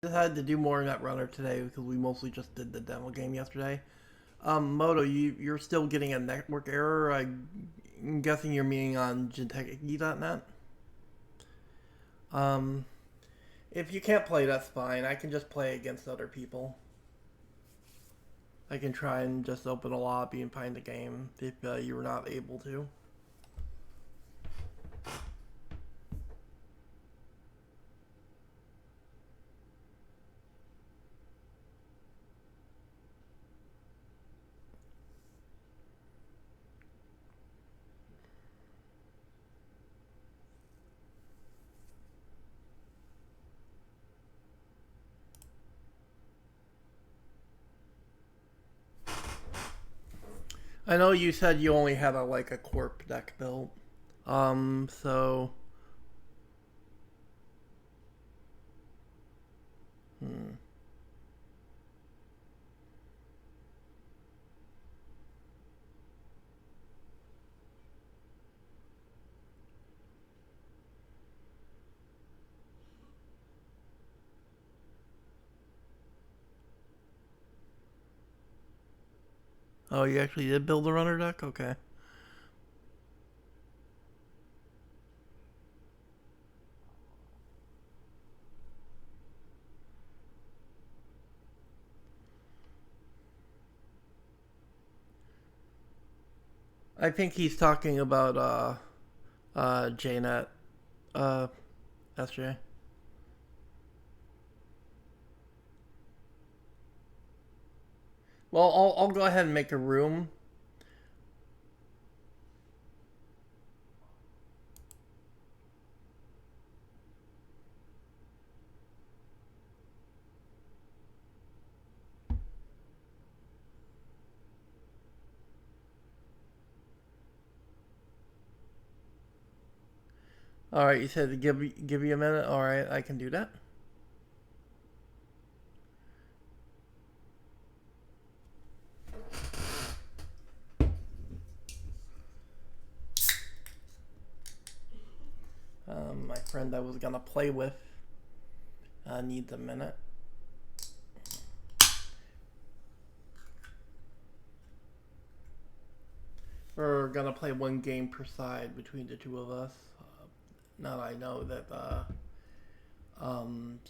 Decided to do more Netrunner today because we mostly just did the demo game yesterday. Moto, you're still getting a network error. I'm guessing you're meaning on Jinteki.net. Um, if you can't play, that's fine. I can just play against other people. I can try and just open a lobby and find the game if you were not able to. I know you said you only had a corp deck built. So. Hmm. Oh, you actually did build a runner deck? Okay. I think he's talking about JNet, uh, SJ. Well, I'll go ahead and make a room. All right, you said to give you a minute. All right, I can do that. My friend I was gonna play with needs a minute. We're gonna play one game per side between the two of us. Now that I know that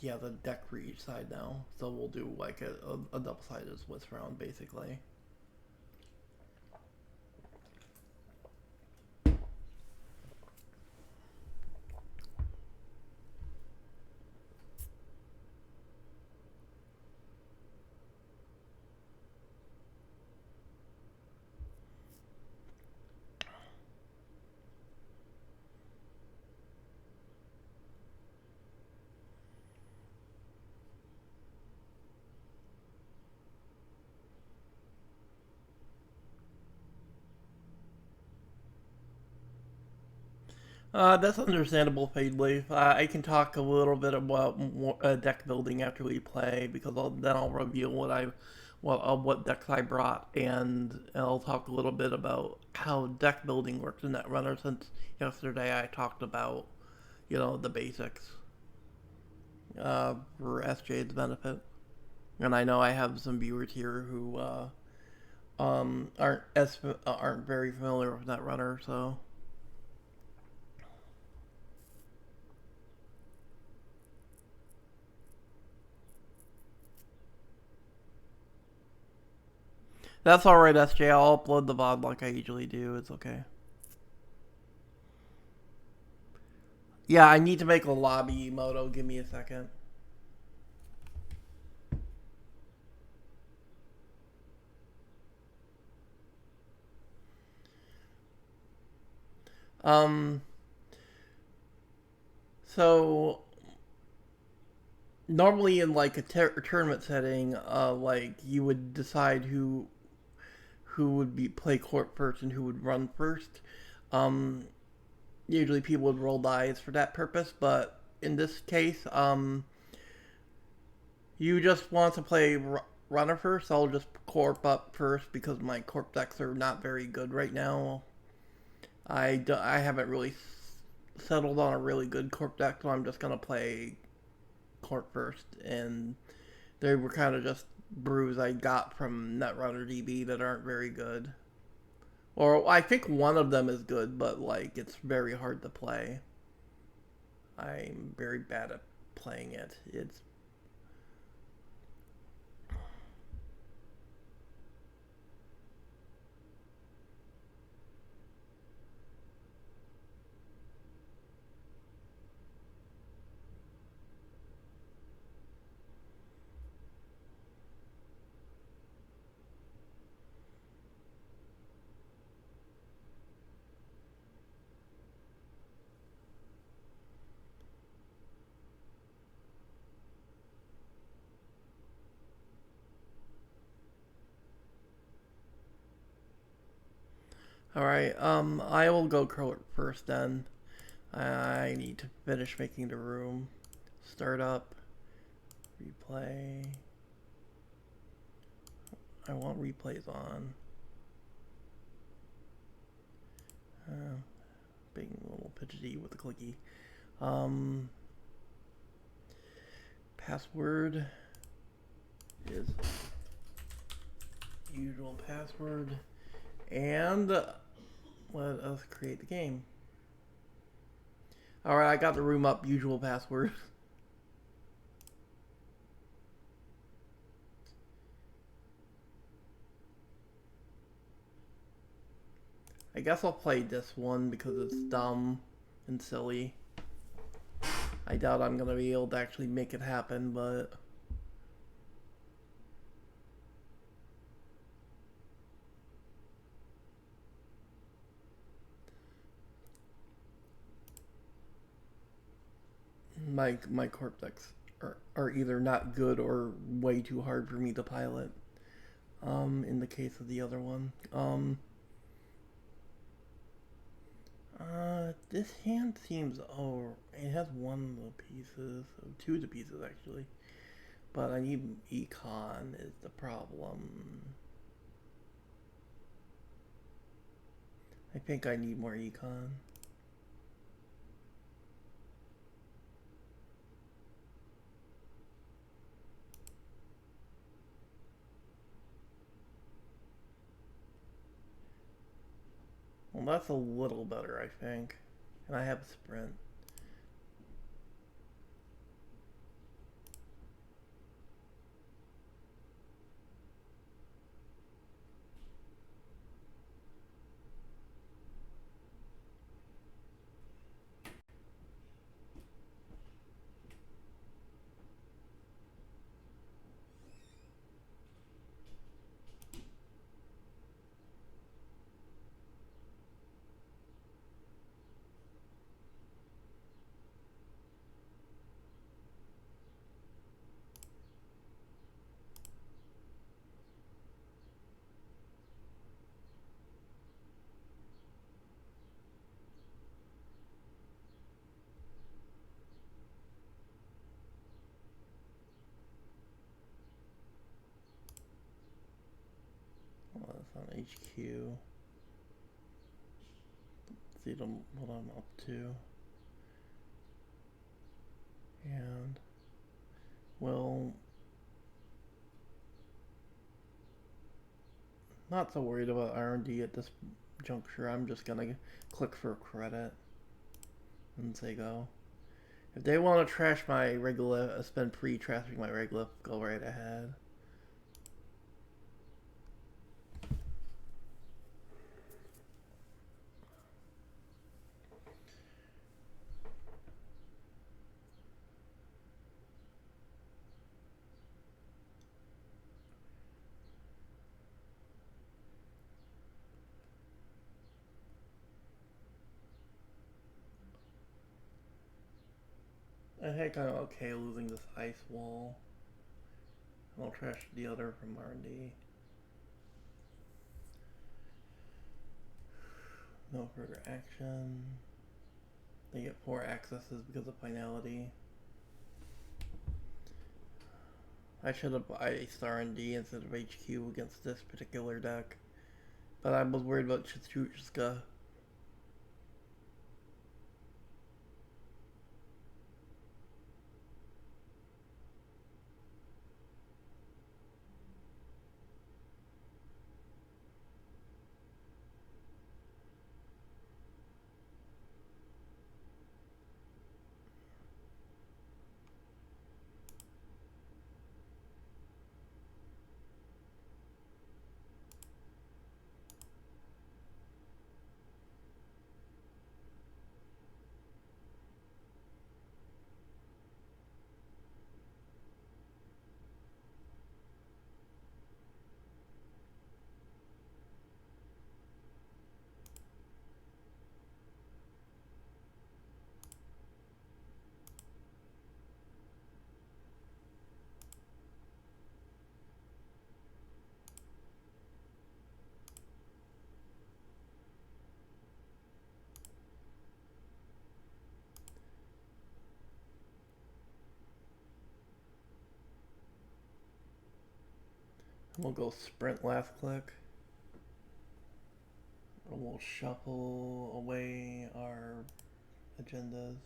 he has a deck for each side now, so we'll do like a double-sided Swiss round basically. That's understandable, Fade Leaf. I can talk a little bit about deck building after we play because then I'll reveal what decks I brought, and I'll talk a little bit about how deck building works in Netrunner. Since yesterday I talked about the basics for SJ's benefit, and I know I have some viewers here who aren't very familiar with Netrunner, so. That's alright, SJ. I'll upload the VOD like I usually do. It's okay. Yeah, I need to make a lobby, Moto. Give me a second. Um, so normally in like a tournament setting, like you would decide who would be play court first and who would run first. Um, Usually people would roll dice for that purpose, but in this case, you just want to play runner first. I'll just corp up first because my corp decks are not very good right now. I haven't really settled on a really good corp deck, so I'm just gonna play corp first, and they were kind of just brews I got from Netrunner DB that aren't very good. Or I think one of them is good, but like it's very hard to play. I'm very bad at playing it. It's alright. I will go corp first then. I need to finish making the room. Start up. Replay. I want replays on. Being a little fidgety with the clicky. Password is usual password. And let us create the game. Alright, I got the room up, usual password. I guess I'll play this one because it's dumb and silly. I doubt I'm gonna be able to actually make it happen, but my corp decks are either not good or way too hard for me to pilot. In the case of the other one. This hand seems, oh, it has one of the pieces, two of the pieces actually, but I need econ is the problem. I think I need more econ. Well, that's a little better, I think. And I have sprint. Well, that's on HQ. Let's see what I'm up to. And, well, not so worried about R&D at this juncture. I'm just gonna click for credit and say go. If they want to trash my regolith, spend free trashing my regolith, go right ahead. I think I'm okay losing this ice wall. I'll trash the other from R&D. No further action. They get 4 accesses because of finality. I should have iced R&D instead of HQ against this particular deck. But I was worried about Chitrushka. We'll go sprint last click. And we'll shuffle away our agendas.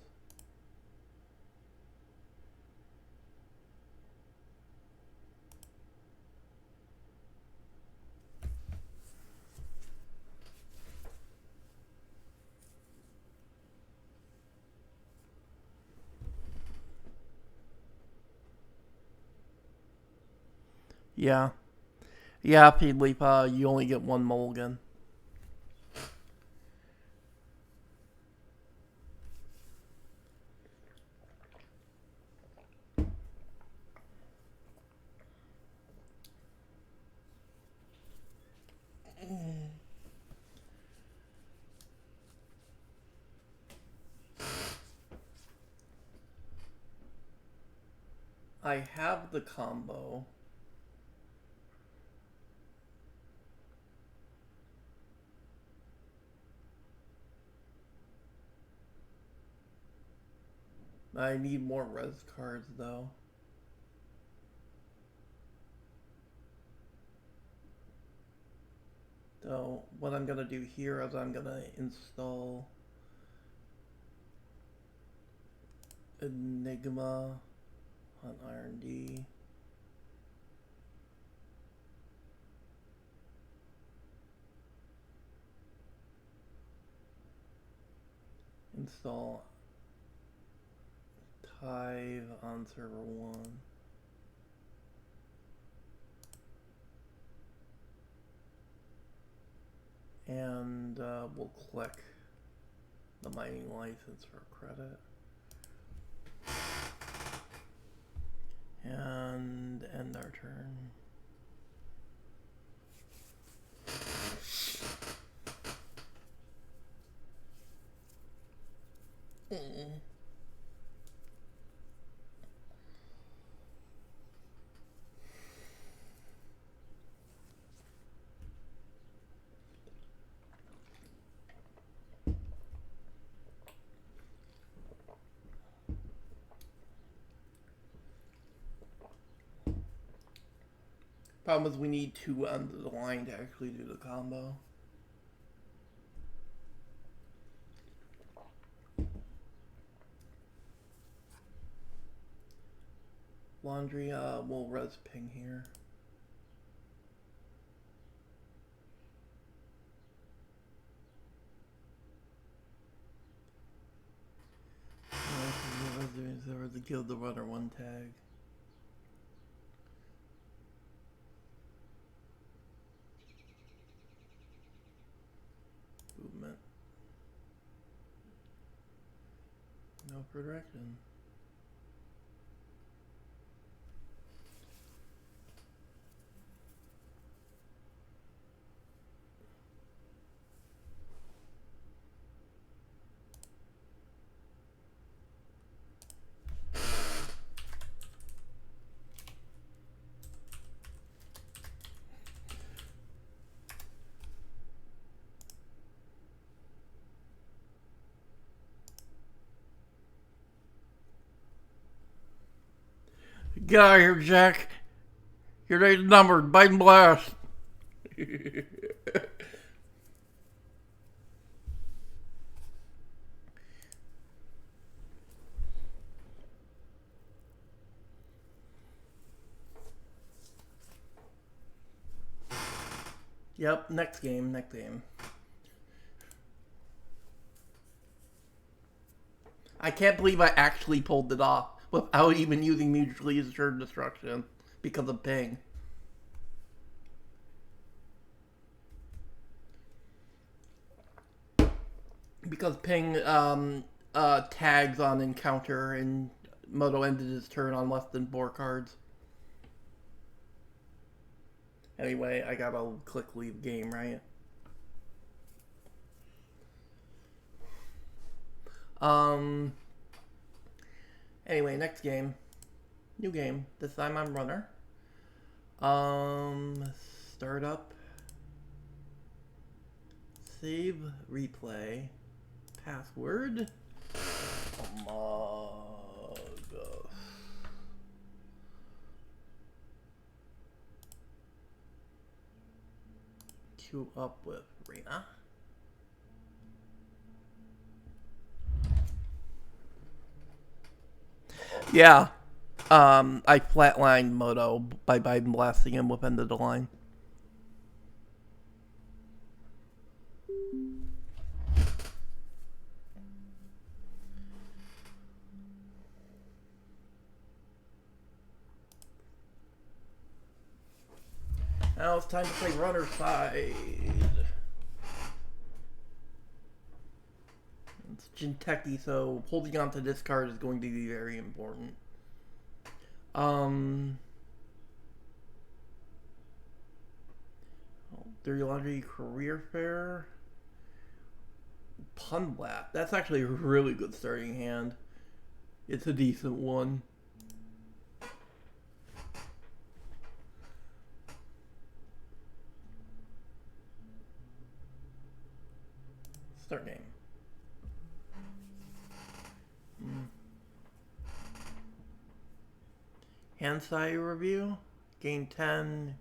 Yeah. Yeah, Peedleap, you only get one mulligan. I have the combo. I need more res cards though. So what I'm gonna do here is I'm gonna install Enigma on R&D. Install Hive on server 1. And we'll click the mining license for credit. And end our turn. Problem is we need 2 under the line to actually do the combo. Laundry, we'll res ping here. There was a Guild the Runner 1 tag. Movement. No progression. Get out of here, Jack. Your date's numbered. Bite and blast. Yep, next game. I can't believe I actually pulled it off without even using mutually assured destruction because of ping. Because ping tags on encounter and Moto ended his turn on less than 4 cards. Anyway, I gotta click leave game, right? Anyway, next game. New game. This time I'm runner. Start up. Save, replay. Password. Among. you up with Reina. Yeah. I flatlined Moto by Biden blasting him with end of the line. Now it's time to play runner side. It's Jinteki, so holding on to this card is going to be very important. Dirty Laundry Career Fair. Punblat. That's actually a really good starting hand. It's a decent one. Start game. Hand side review. Gain 10.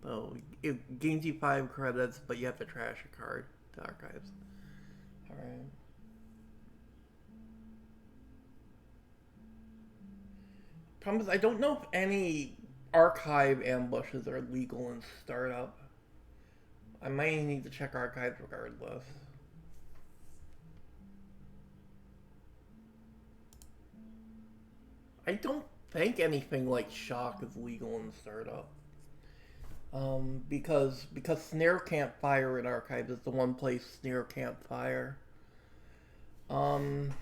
Oh, it gains you 5 credits, but you have to trash a card to archives. Alright. Problem is, I don't know if any archive ambushes are legal in startup. I might need to check archives regardless. I don't think anything like shock is legal in startup. Because Snare can't fire in archives is the one place Snare can't fire. I've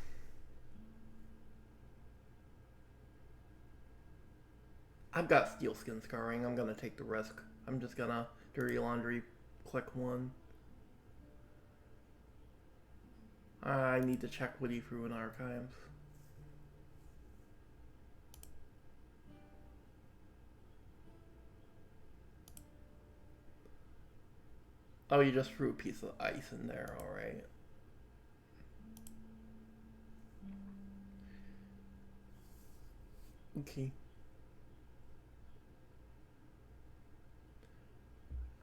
got Steel Skin Scarring. I'm gonna take the risk. I'm just gonna Dirty Laundry, click 1. I need to check what he threw in archives. Oh, you just threw a piece of ice in there, alright. Okay.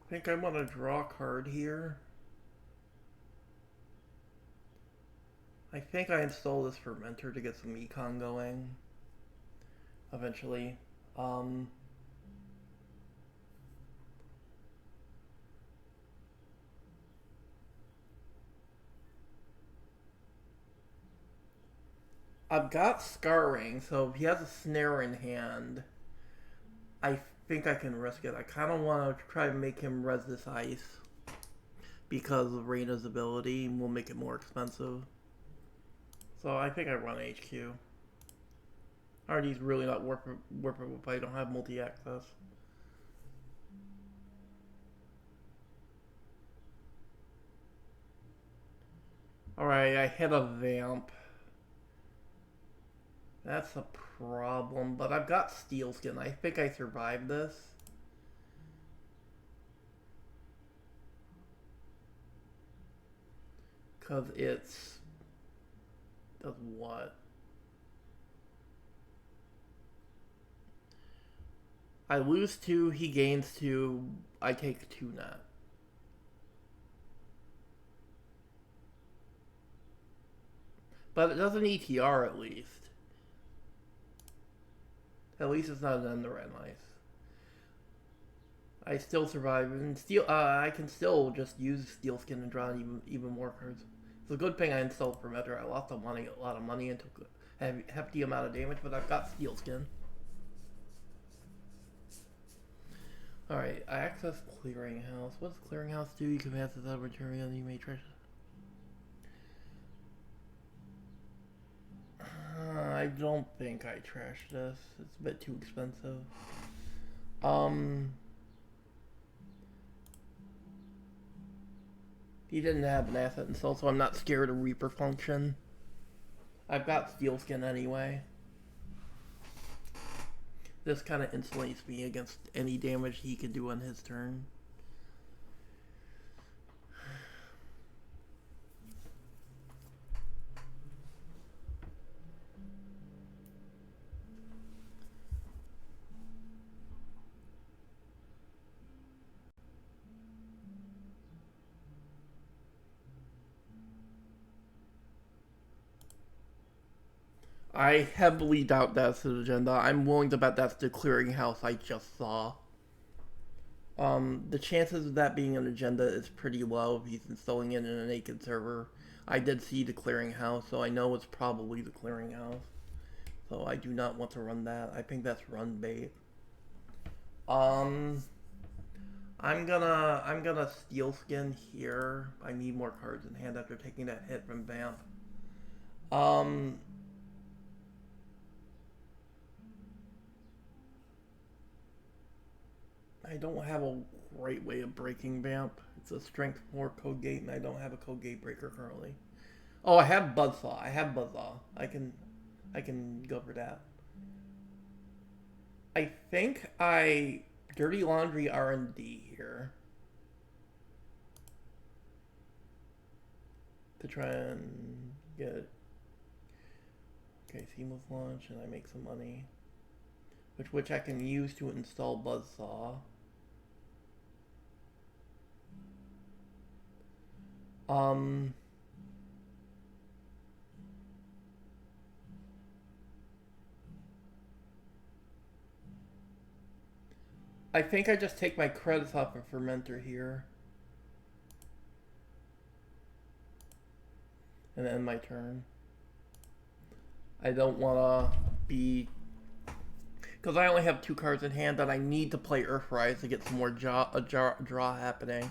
I think I want to draw a card here. I think I installed this fermenter to get some econ going. Eventually. I've got Scarring, so if he has a snare in hand, I think I can risk it. I kind of want to try to make him res this ice because of Reina's ability will make it more expensive. So I think I run HQ. RD's really not worth it if I don't have multi-access. Alright, I hit a vamp. That's a problem, but I've got Steel Skin. I think I survived this. Because it's... does what? I lose 2, he gains 2, I take 2 net. But it does an ETR at least. At least it's not an Ender and ice. I still survive, and I can still just use Steel Skin and draw even more cards. It's a good thing I installed Fermenter. I lost a lot of money and took a hefty amount of damage, but I've got Steel Skin. Alright, I access Clearinghouse. What does Clearinghouse do? You can pass this out of material and you may trash. I don't think I trashed this. It's a bit too expensive. He didn't have an asset installed, so I'm not scared of Reaper function. I've got Steel Skin anyway. This kind of insulates me against any damage he could do on his turn. I heavily doubt that's the agenda. I'm willing to bet that's the clearinghouse I just saw. The chances of that being an agenda is pretty low if he's installing it in a naked server. I did see the clearinghouse, so I know it's probably the clearinghouse. So I do not want to run that. I think that's run bait. I'm gonna steal skin here. I need more cards in hand after taking that hit from Vamp. I don't have a great way of breaking Vamp. It's a strength 4 code gate, and I don't have a code gate breaker currently. Oh, I have Buzzsaw. I can go for that. I think I dirty laundry R&D here to try and get it. Okay, seamless launch, and I make some money, which I can use to install Buzzsaw. I think I just take my credits off of Fermenter here. And end my turn. I don't want to be... Because I only have 2 cards in hand that I need to play Earthrise to get some more draw happening.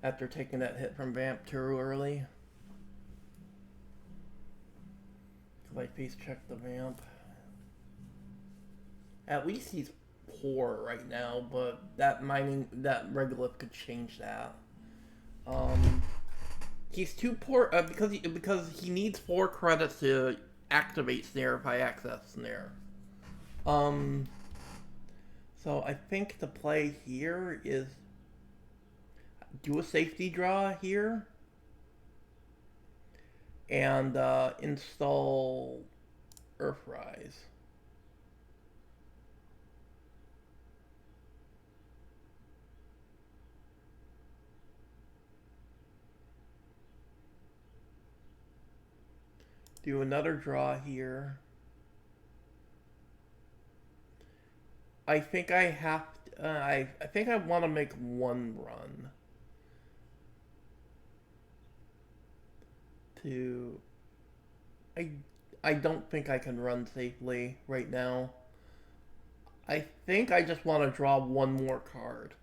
After taking that hit from Vamp too early. Because I face check the Vamp. At least he's poor right now, but that Regolith could change that. He's too poor because he needs 4 credits to activate Snare if I access Snare. So I think the play here is do a safety draw here and install Earthrise. Do another draw here. I think I have to, I think I want to make 1 run to I don't think I can run safely right now. I think I just want to draw 1 more card.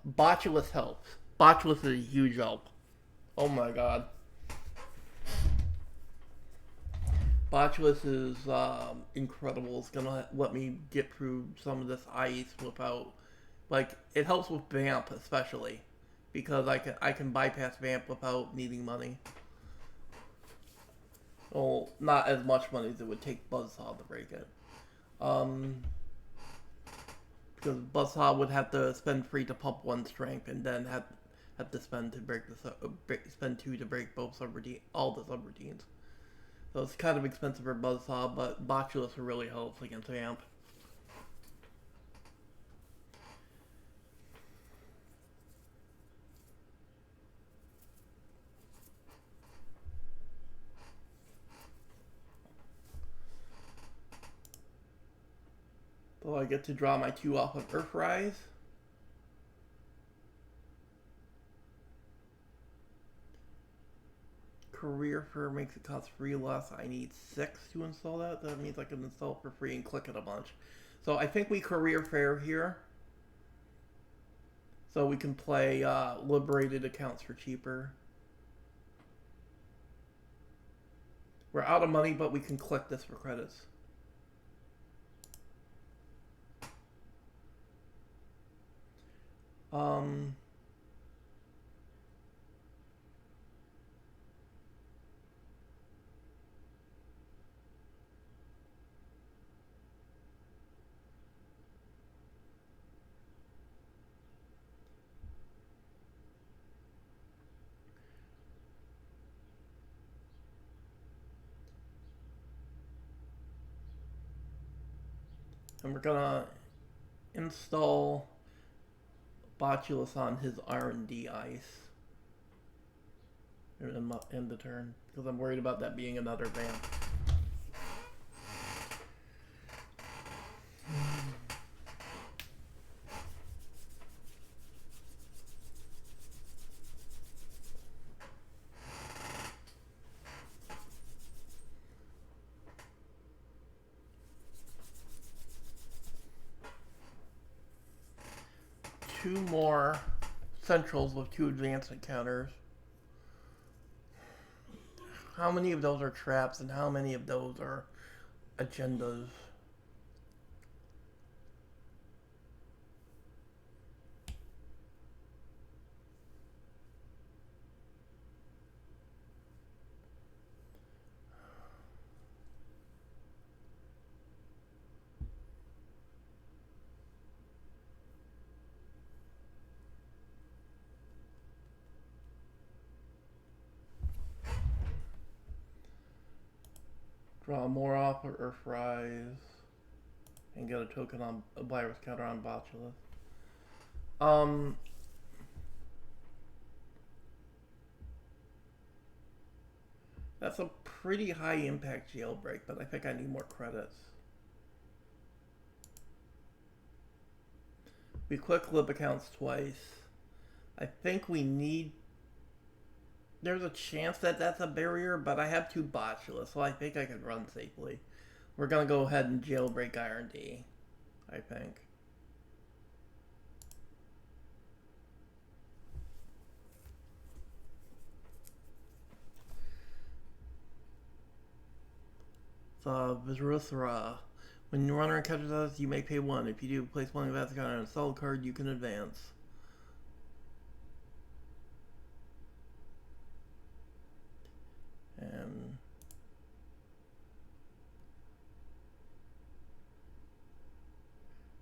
Botulus helps. Botulus is a huge help. Oh my god. Botulus is incredible. It's gonna let me get through some of this ice without, like, it helps with Vamp especially, because I can bypass Vamp without needing money. Well, not as much money as it would take Buzzsaw to break it. Because Buzzsaw would have to spend 3 to pump 1 strength, and then have to spend to break spend 2 to break both all the subroutines. So it's kind of expensive for Buzzsaw, but Botulus really helps against Vamp. So I get to draw my 2 off of Earthrise. Career Fur makes it cost 3 less. I need 6 to install that. That means I can install it for free and click it a bunch. So I think we Career Fair here. So we can play liberated accounts for cheaper. We're out of money, but we can click this for credits. And we're gonna install Botulus on his R&D ice. And end the turn. because I'm worried about that being another vamp. Two more centrals with 2 advanced encounters. How many of those are traps and how many of those are agendas? Draw more off or Earthrise and get a token on a virus counter on Botulus. That's a pretty high impact jailbreak, but I think I need more credits. We click lib accounts twice. I think we need... There's a chance that that's a barrier, but I have 2 Botulus, so I think I can run safely. We're gonna go ahead and jailbreak Iron D, I think. Vizruthra. When your runner catches us, you may pay 1. If you do, place 1 advance card on a solid card, you can advance.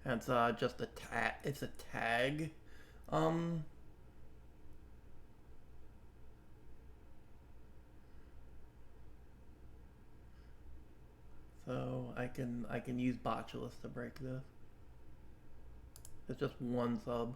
And it's just a tag. It's a tag. So I can use Botulus to break this. It's just 1 sub.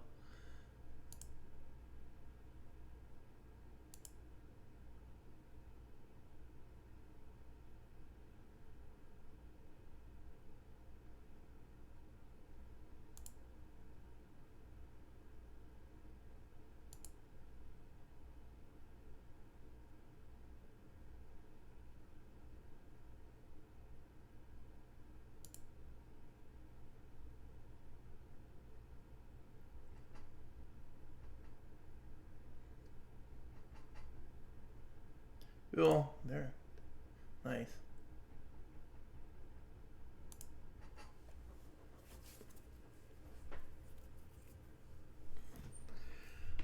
Cool, there. Nice.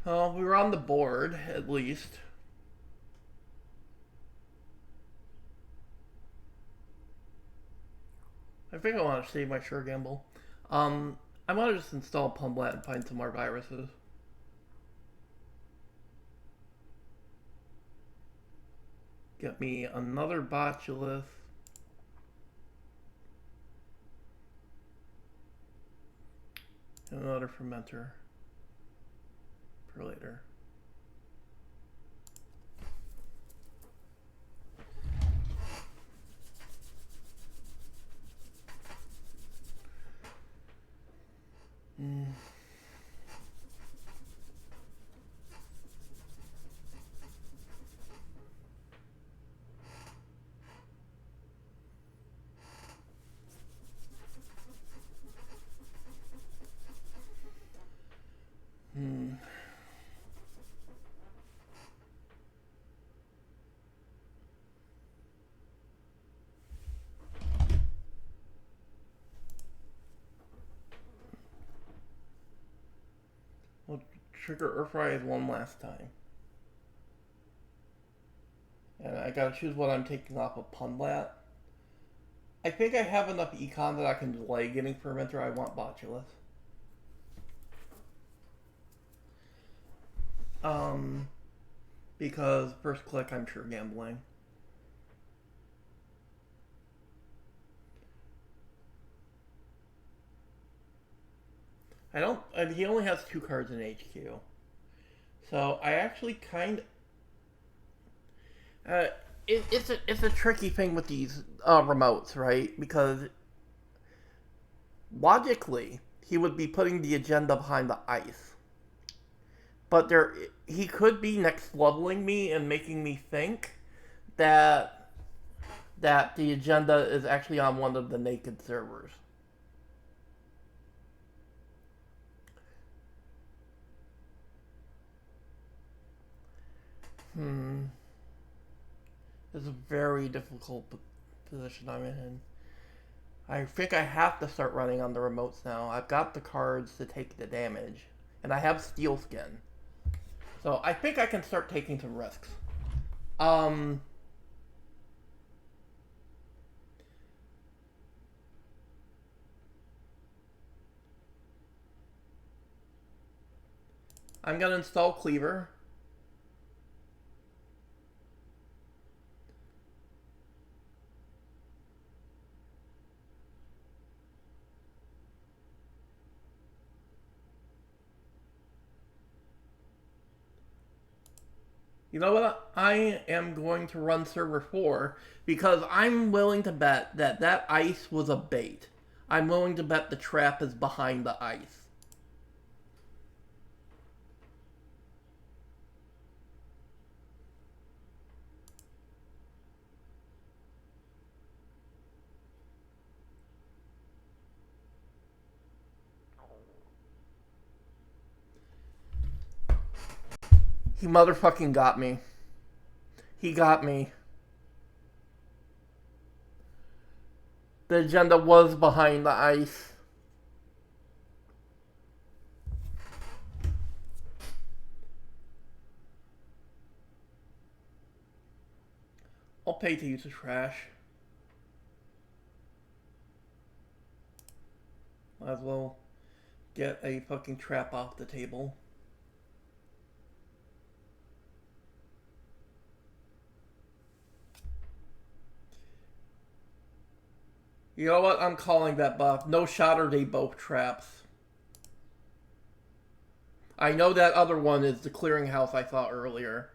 We were on the board, at least. I think I want to save my sure gamble. I want to just install Pumblat and find some more viruses. Get me another Botulus. And another Fermenter. For later. We'll trigger Earthrise 1 last time. And I gotta choose what I'm taking off of Pumblat. I think I have enough econ that I can delay getting Fermenter. I want Botulus. Because first click I'm sure gambling. I don't. He only has 2 cards in HQ, so I actually it's a tricky thing with these remotes, right? Because logically, he would be putting the agenda behind the ice, but he could be next leveling me and making me think that the agenda is actually on one of the naked servers. It's a very difficult position I'm in. I think I have to start running on the remotes now. I've got the cards to take the damage, and I have Steel Skin. So I think I can start taking some risks. I'm gonna install Cleaver. You know what? I am going to run server 4 because I'm willing to bet that ice was a bait. I'm willing to bet the trap is behind the ice. He motherfucking got me. He got me. The agenda was behind the ice. I'll pay to use the trash. Might as well get a fucking trap off the table. You know what? I'm calling that buff. No shot, or they both traps. I know that other one is the clearinghouse I saw earlier.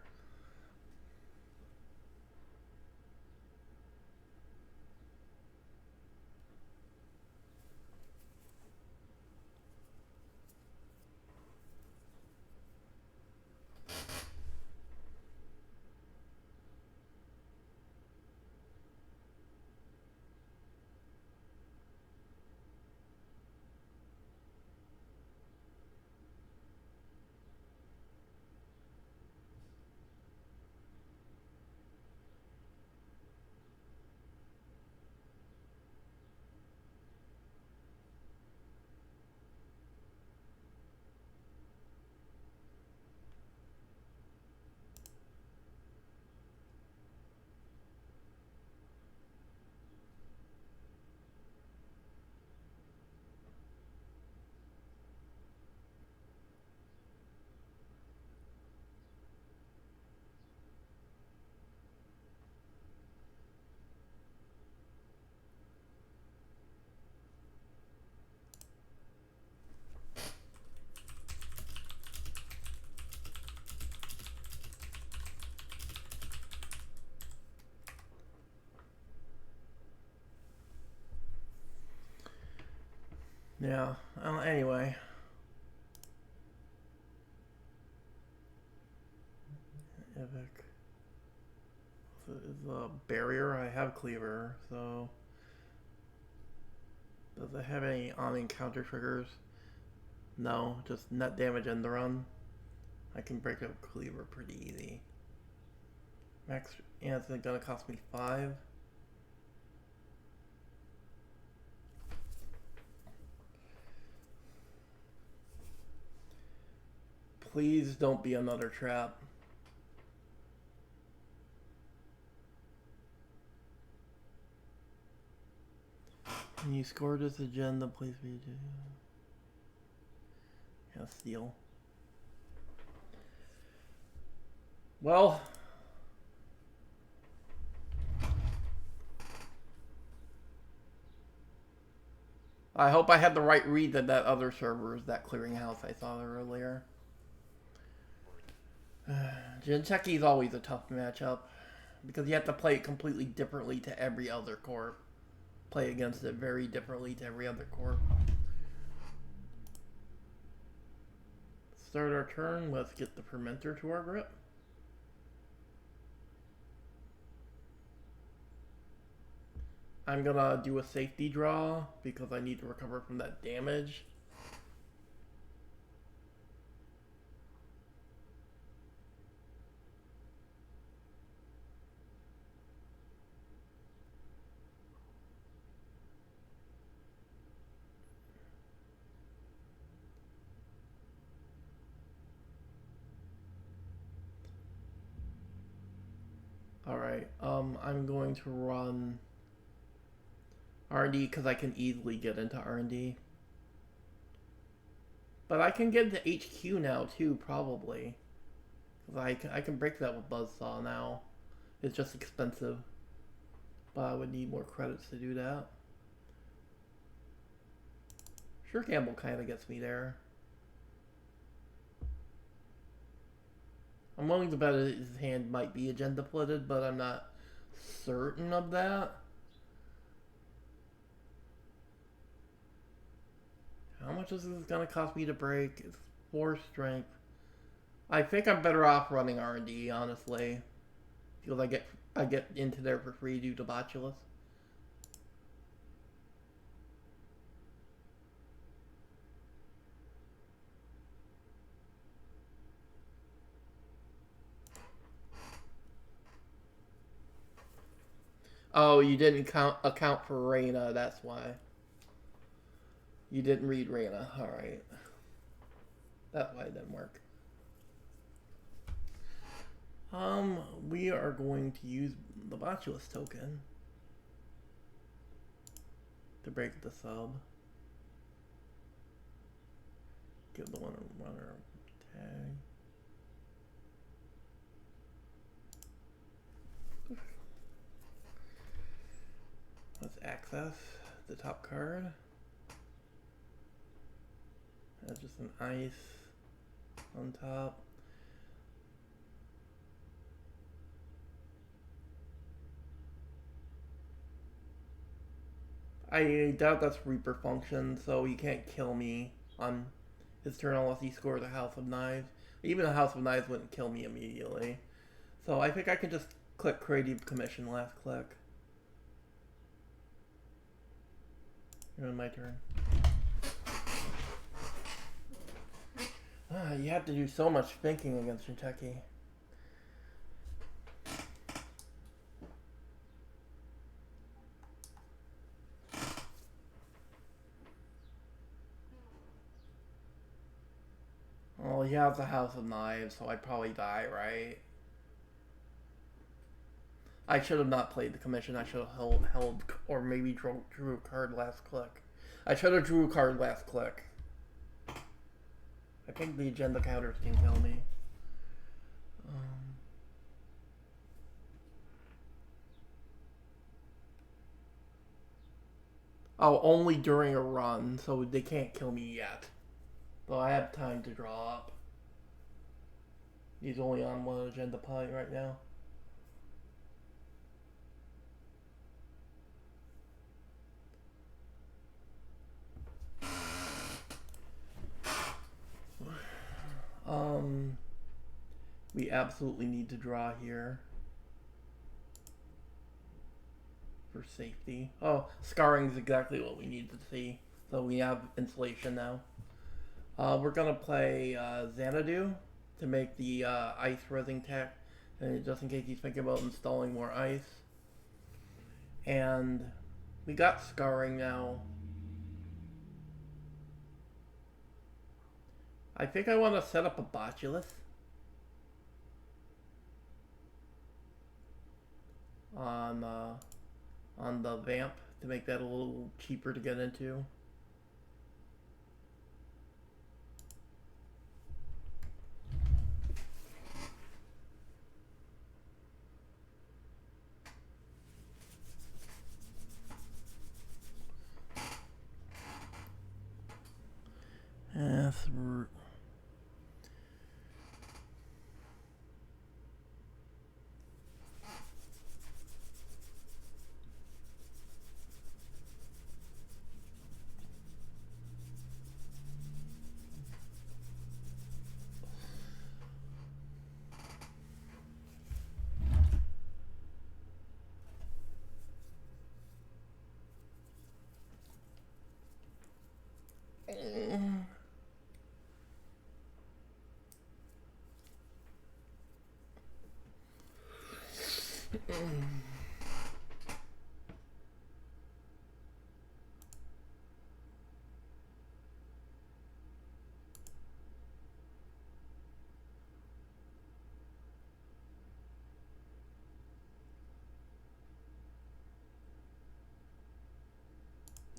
Yeah. Well, anyway. Epic. So is a barrier. I have Cleaver, so. Does it have any on encounter triggers? No, just net damage in the run. I can break up Cleaver pretty easy. Max, yeah, it's gonna cost me 5. Please don't be another trap. When you score this agenda, please be. Yeah, steal. Well. I hope I had the right read that other server is that clearinghouse I saw earlier. Jinteki is always a tough matchup. because you have to play it completely differently to every other corp. Play against it very differently to every other corp. Start our turn. Let's get the fermenter to our grip. I'm gonna do a safety draw because I need to recover from that damage. Alright, I'm going to run R&D because I can easily get into R&D. But I can get into HQ now too, probably. Because I can break that with Buzzsaw now. It's just expensive. But I would need more credits to do that. Sure, Gamble kind of gets me there. I'm willing to bet his hand might be agenda flooded, but I'm not certain of that. How much is this going to cost me to break? It's 4 strength. I think I'm better off running R&D, honestly. Because I get into there for free due to Botulus. Oh, you didn't account for Reina, that's why. You didn't read Reina, alright. That's why it didn't work. We are going to use the Botulus token to break the sub. Give the runner tag. Let's access the top card. That's just an ice on top. I doubt that's Reaper function, so he can't kill me on his turn unless he scores a House of Knives. Even a House of Knives wouldn't kill me immediately. So I think I can just click Creative Commission last click. You're on my turn. You have to do so much thinking against Jinteki. Well, he has a House of Knives, so I'd probably die, right? I should have not played the commission. I should have held or maybe drew a card last click. I should have drew a card last click. I think the agenda counters can kill me. Oh, only during a run, so they can't kill me yet. Though I have time to draw up. He's only on one agenda point right now. We absolutely need to draw here for safety. Oh, scarring is exactly what we need to see. So we have insulation now. We're gonna play Xanadu to make the ice resin tech, and just in case he's thinking about installing more ice. And we got scarring now. I think I want to set up a Botulus on the vamp to make that a little cheaper to get into.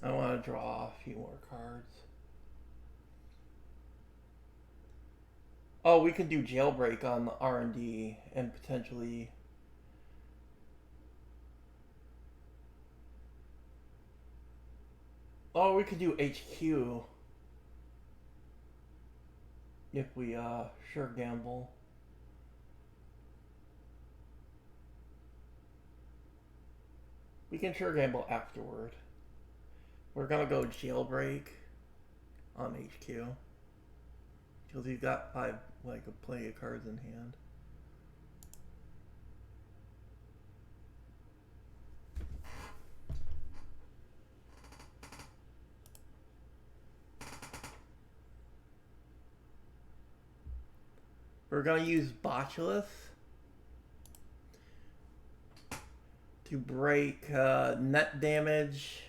I want to draw a few more cards. Oh, we can do jailbreak on the R&D and potentially... Oh, we could do HQ. If we, sure gamble. We can sure gamble afterward. We're gonna go jailbreak on HQ. Because he's got plenty of cards in hand. We're gonna use Botulus to break net damage,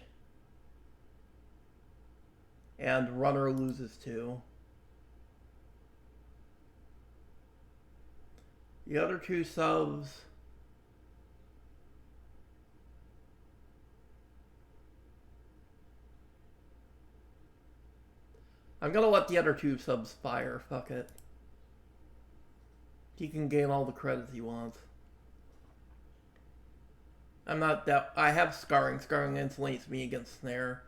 and runner loses 2. The other 2 subs I'm gonna let the other 2 subs fire, fuck it. He can gain all the credits he wants. I'm not that... I have Scarring. Scarring insulates me against Snare.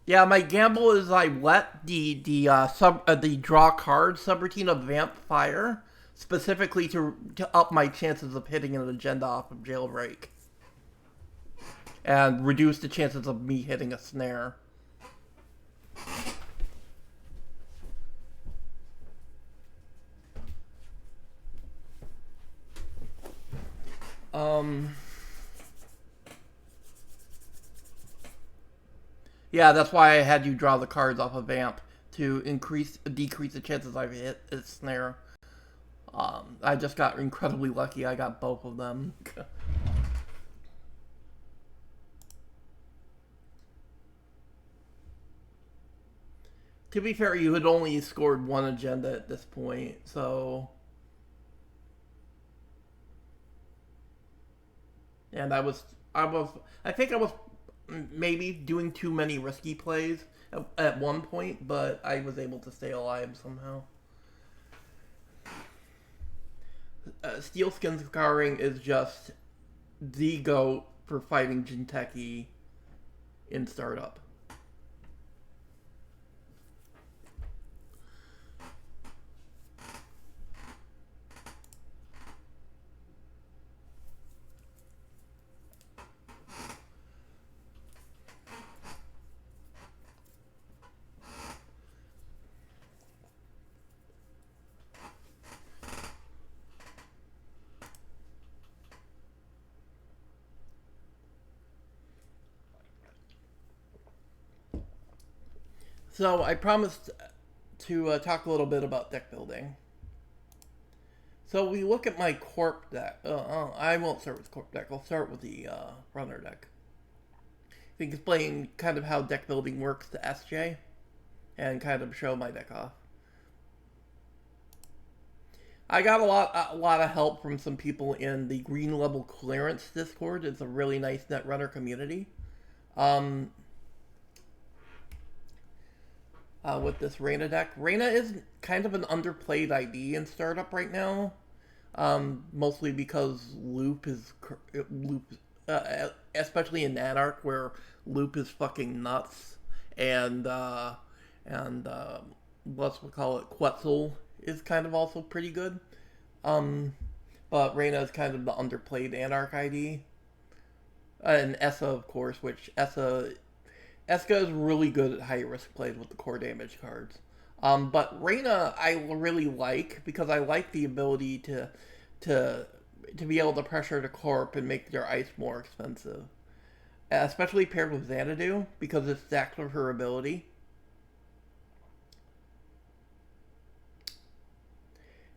Yeah, my gamble is I let the draw card subroutine of Vamp fire, specifically to up my chances of hitting an agenda off of jailbreak. And reduce the chances of me hitting a snare. Yeah, that's why I had you draw the cards off of Vamp to decrease the chances I hit a snare. I just got incredibly lucky. I got both of them. To be fair, you had only scored 1 agenda at this point, so... And I think I was maybe doing too many risky plays at one point, but I was able to stay alive somehow. Steel Skin Scarring is just the GOAT for fighting Jinteki in startup. So I promised to talk a little bit about deck building. So we look at my corp deck. I won't start with corp deck. I'll start with the runner deck. I think explain kind of how deck building works to SJ, and kind of show my deck off. I got a lot of help from some people in the Green Level Clearance Discord. It's a really nice Netrunner community. With this Reina deck. Reina is kind of an underplayed ID in startup right now. Mostly because loop, especially in Anarch where loop is fucking nuts, and and let's call it Quetzal is kind of also pretty good. Um, but Reina is kind of the underplayed Anarch ID, and Essa of course, which Eska is really good at high risk plays with the core damage cards. But Reina I really like because I like the ability to to be able to pressure the corp and make their ice more expensive, especially paired with Xanadu because it stacks with her ability.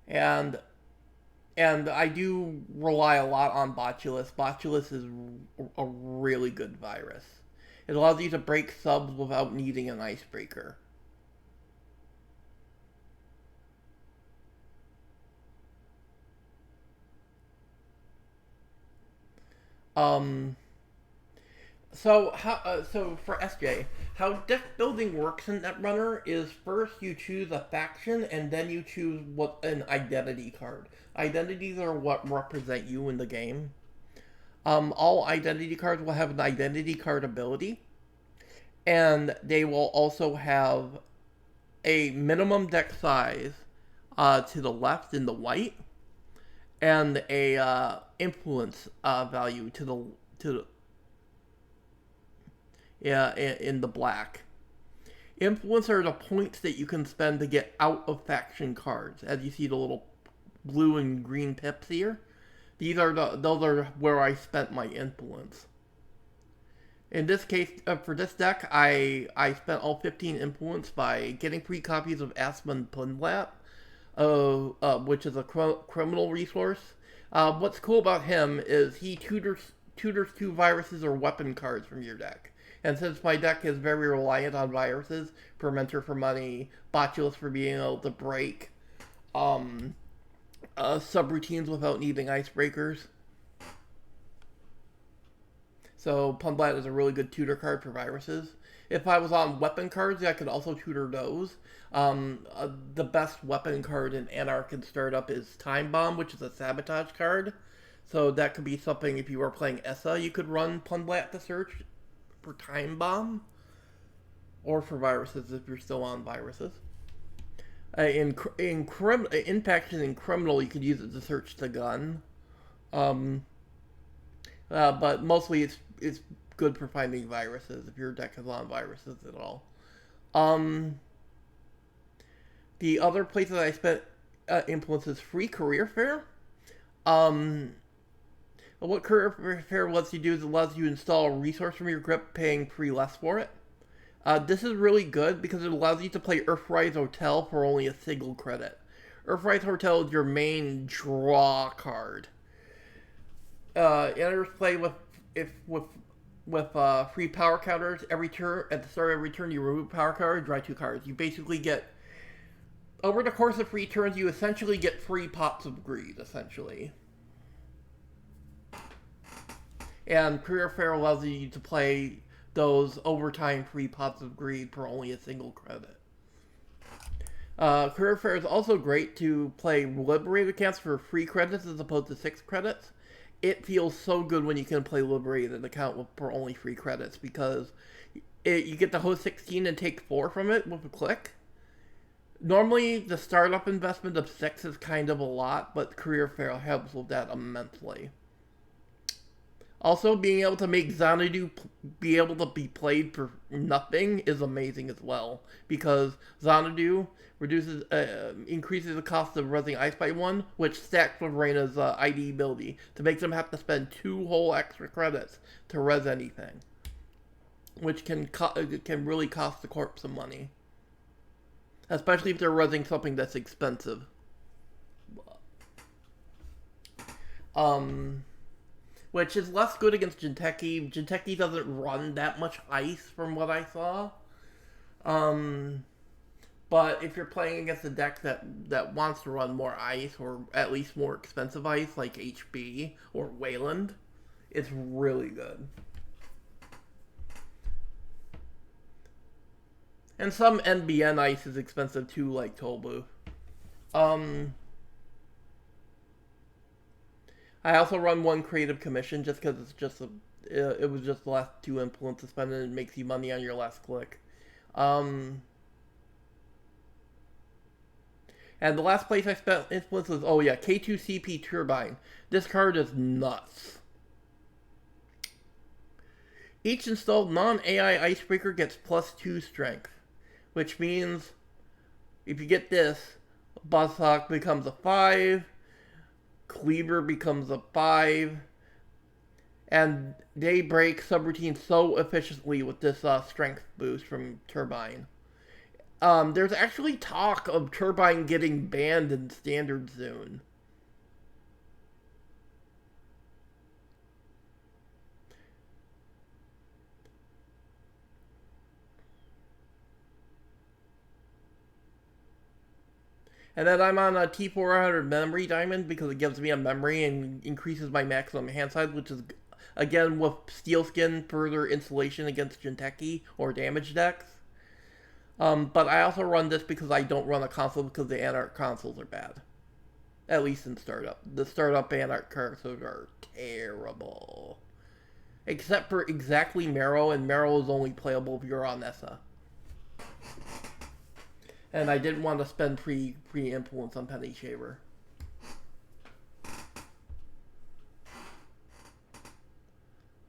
And I do rely a lot on Botulus. Botulus is a really good virus. It allows you to break subs without needing an icebreaker. Um, so for SJ, how deck building works in Netrunner is first you choose a faction and then you choose what an identity card. Identities are what represent you in the game. All identity cards will have an identity card ability, and they will also have a minimum deck size to the left in the white, and a influence value to the yeah in the black. Influence are the points that you can spend to get out of faction cards, as you see the little blue and green pips here. Those are where I spent my influence. In this case, for this deck, I spent all 15 influence by getting free copies of Asmund Punlat, which is a criminal resource. What's cool about him is he tutors two viruses or weapon cards from your deck. And since my deck is very reliant on viruses, Fermenter for money, Botulus for being able to break subroutines without needing icebreakers. So Punblat is a really good tutor card for viruses. If I was on weapon cards, I could also tutor those. The best weapon card in Anarch and Startup is Time Bomb, which is a sabotage card. So that could be something if you were playing Essa, you could run Punblat to search for Time Bomb. Or for viruses if you're still on viruses. In faction and criminal, you could use it to search the gun. But mostly it's good for finding viruses if your deck is on viruses at all. Um, the other place that I spent influence is free career fair. Um, what career fair lets you do is it allows you to install a resource from your grip, paying 3 less for it. This is really good because it allows you to play Earthrise Hotel for only a single credit. Earthrise Hotel is your main draw card. Enters play with free power counters every turn. At the start of every turn, you remove power card, draw 2 cards. You basically get over the course of 3 turns, you essentially get free pots of greed. Essentially, and Career Fair allows you to play those overtime free pots of greed for only a single credit. Career Fair is also great to play Liberated accounts for free credits as opposed to 6 credits. It feels so good when you can play Liberated account for only 3 credits because you get to host 16 and take 4 from it with a click. Normally, the startup investment of 6 is kind of a lot, but Career Fair helps with that immensely. Also, being able to make Xanadu be able to be played for nothing is amazing as well, because Xanadu increases the cost of resing Ice by 1, which stacks with Reina's ID ability to make them have to spend 2 whole extra credits to res anything, which can really cost the corp some money, especially if they're resing something that's expensive. Which is less good against Jinteki. Jinteki doesn't run that much ice from what I saw. But if you're playing against a deck that wants to run more ice, or at least more expensive ice, like HB or Weyland, it's really good. And some NBN ice is expensive too, like Tobu. Um, I also run one creative commission just because it was just the last 2 influence to spend and it makes you money on your last click. And the last place I spent influence was, oh yeah, K2CP Turbine. This card is nuts. Each installed non-AI icebreaker gets +2 strength, which means if you get this, Buzzhawk becomes a 5, Cleaver becomes a 5, and they break subroutines so efficiently with this strength boost from Turbine. There's actually talk of Turbine getting banned in Standard soon. And then I'm on a T400 memory diamond because it gives me a memory and increases my maximum hand size, which is, again, with Steel Skin, further insulation against Jinteki or damage decks. But I also run this because I don't run a console because the Anarch consoles are bad. At least in Startup. The Startup Anarch consoles are terrible. Except for exactly Marrow, and Marrow is only playable if you're on Nessa. And I didn't want to spend pre-influence on Penny Shaver.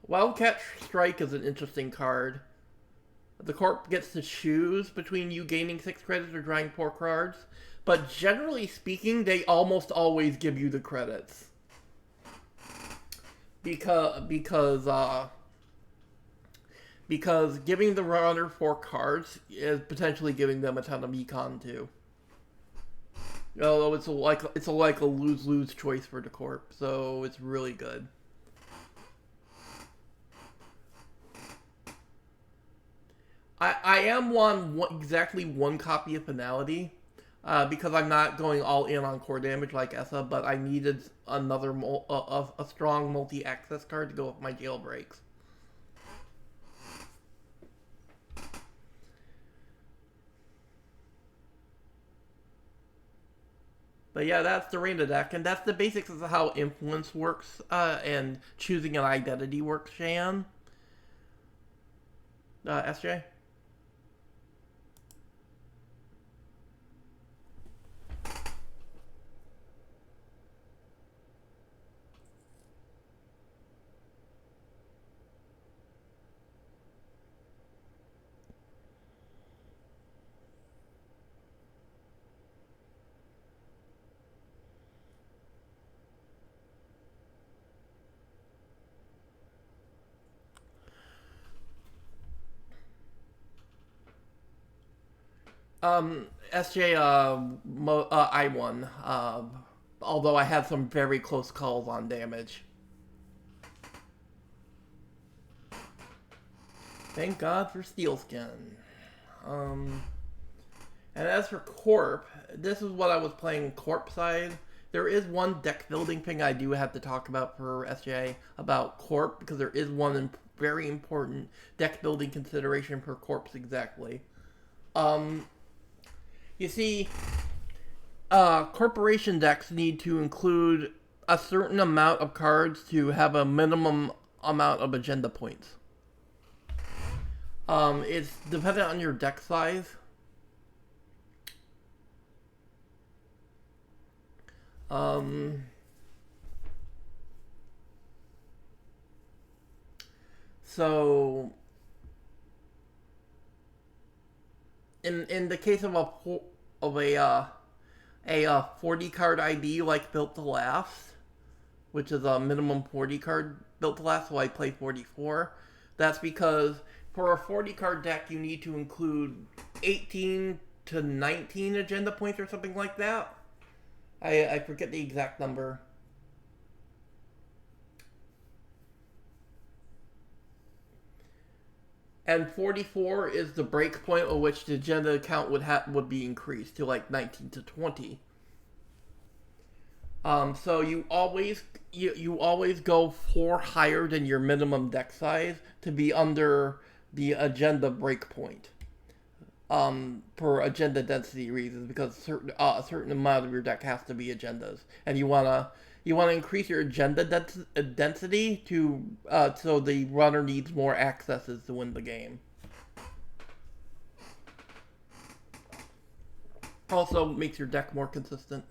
Wildcat Strike is an interesting card. The corp gets to choose between you gaining 6 credits or drawing 4 cards, but generally speaking, they almost always give you the credits. Because giving the runner 4 cards is potentially giving them a ton of econ too. Although it's like a lose-lose choice for the corp, so it's really good. I am exactly one copy of Finality, because I'm not going all in on core damage like Essa, but I needed another a strong multi-access card to go with my jailbreaks. But yeah, that's the Reina deck, and that's the basics of how influence works, and choosing an identity works, Shan. SJ? SJ, I won. Although I had some very close calls on damage. Thank God for Steelskin. And as for Corp, this is what I was playing Corp side. There is one deck building thing I do have to talk about for SJ about Corp, because there is one very important deck building consideration for Corps exactly. You see, corporation decks need to include a certain amount of cards to have a minimum amount of agenda points. It's dependent on your deck size. So in the case of a 40 card ID like Built to Last, which is a minimum 40 card Built to Last, so I play 44. That's because for a 40 card deck you need to include 18 to 19 agenda points or something like that. I forget the exact number. And 44 is the break point at which the agenda count would be increased to like 19 to 20. So you always go 4 higher than your minimum deck size to be under the agenda break point. For agenda density reasons, because a certain amount of your deck has to be agendas, and you wanna You want to increase your agenda density to so the runner needs more accesses to win the game. Also makes your deck more consistent.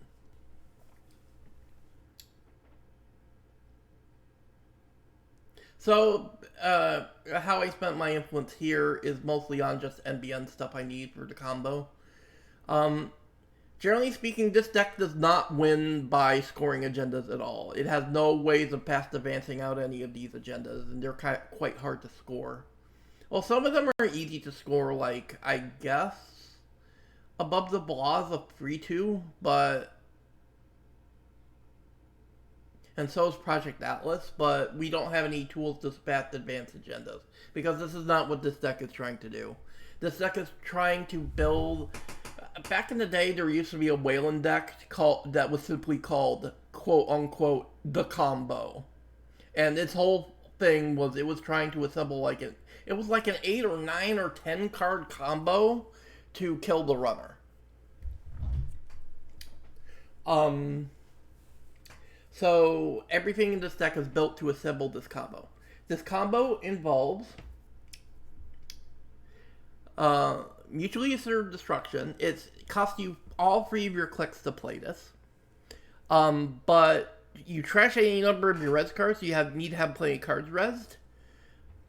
So, how I spent my influence here is mostly on just NBN stuff I need for the combo. Um, Generally speaking, this deck does not win by scoring agendas at all. It has no ways of past advancing out any of these agendas, and they're quite hard to score. Well, some of them are easy to score, like, I guess, above the blahs of 3-2, but... And so is Project Atlas, but we don't have any tools to fast advance agendas, because this is not what this deck is trying to do. This deck is trying to build... Back in the day, there used to be a Weyland deck that was simply called, quote-unquote, the combo. And its whole thing was it was trying to assemble like it was like an 8 or 9 or 10 card combo to kill the runner. So everything in this deck is built to assemble this combo. This combo involves mutually assured destruction. It costs you all 3 of your clicks to play this. But you trash any number of your res cards, so you need to have plenty of cards resed.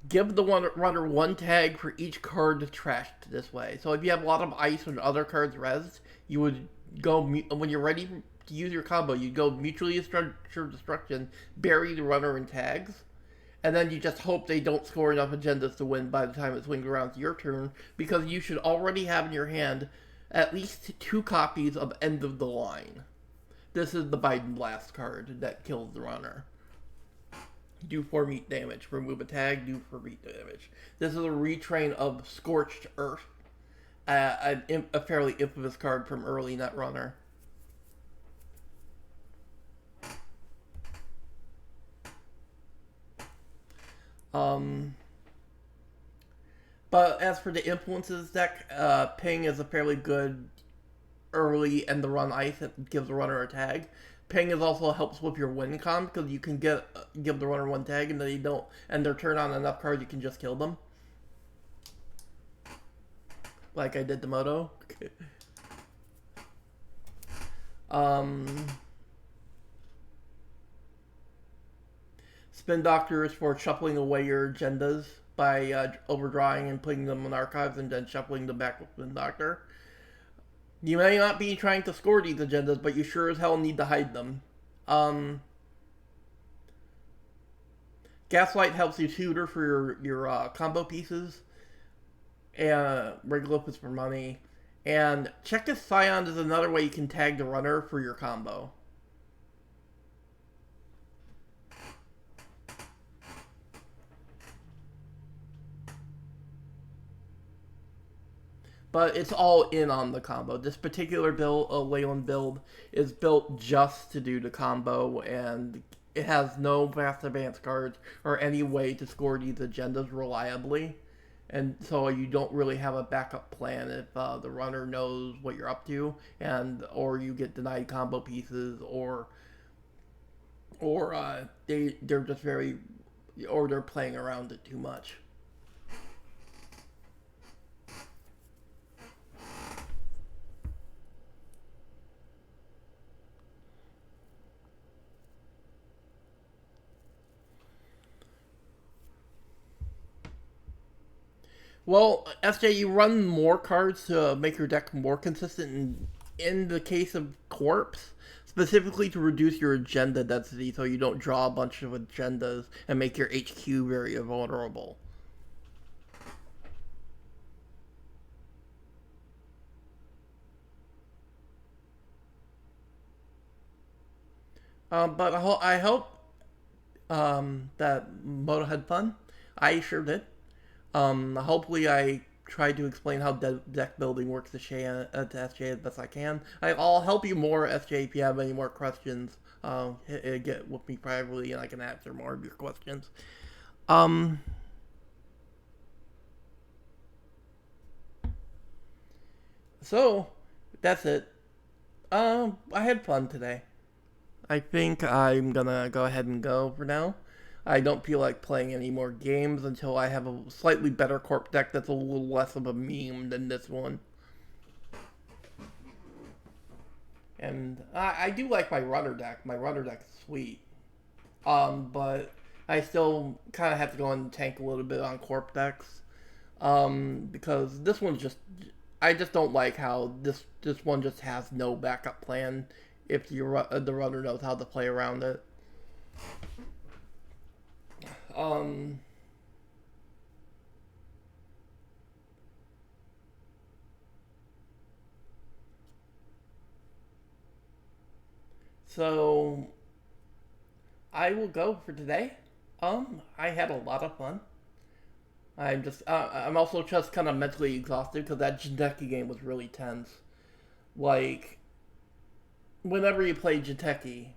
Give the runner 1 tag for each card trashed this way. So if you have a lot of ice and other cards resed, you would go, when you're ready to use your combo, you go mutually assured destruction, bury the runner in tags, and then you just hope they don't score enough agendas to win by the time it swings around to your turn, because you should already have in your hand at least 2 copies of End of the Line. This is the Biden Blast card that kills the runner. Do 4 meat damage. Remove a tag, do 4 meat damage. This is a retrain of Scorched Earth, a fairly infamous card from early Netrunner. But as for the influences deck, Ping is a fairly good early end the run ice that gives the runner a tag. Ping is also helps with your win con because you can give the runner 1 tag and they don't end their turn on enough cards you can just kill them. Like I did to Moto. Spin Doctor is for shuffling away your agendas by overdrawing and putting them in archives and then shuffling them back with Spin Doctor. You may not be trying to score these agendas, but you sure as hell need to hide them. Gaslight helps you tutor for your combo pieces. And Regulus is for money. And Check This Scion is another way you can tag the runner for your combo. But it's all in on the combo. This particular build, Weyland build, is built just to do the combo, and it has no fast advance cards or any way to score these agendas reliably. And so you don't really have a backup plan if the runner knows what you're up to, or you get denied combo pieces, or they're just they're playing around it too much. Well, SJ, you run more cards to make your deck more consistent in the case of corps, specifically to reduce your agenda density so you don't draw a bunch of agendas and make your HQ very vulnerable. But I hope that Moto had fun. I sure did. Hopefully I tried to explain how deck building works to SJ as best I can. I'll help you more, SJ, if you have any more questions. Get with me privately and I can answer more of your questions. So, that's it. I had fun today. I think I'm gonna go ahead and go for now. I don't feel like playing any more games until I have a slightly better corp deck that's a little less of a meme than this one. And I do like my runner deck. My runner deck is sweet. But I still kind of have to go and tank a little bit on corp decks. Because this one's just, I just don't like how this one just has no backup plan if the runner knows how to play around it. Um, so I will go for today. I had a lot of fun. I'm also just kind of mentally exhausted because that Jinteki game was really tense. Like, whenever you play Jinteki,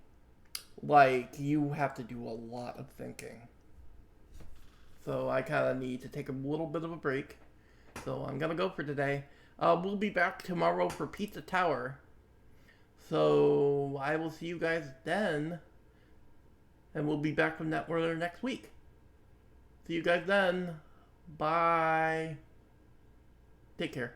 like, you have to do a lot of thinking. So I kind of need to take a little bit of a break. So I'm gonna go for today. We'll be back tomorrow for Pizza Tower. So I will see you guys then. And we'll be back from Netrunner next week. See you guys then. Bye. Take care.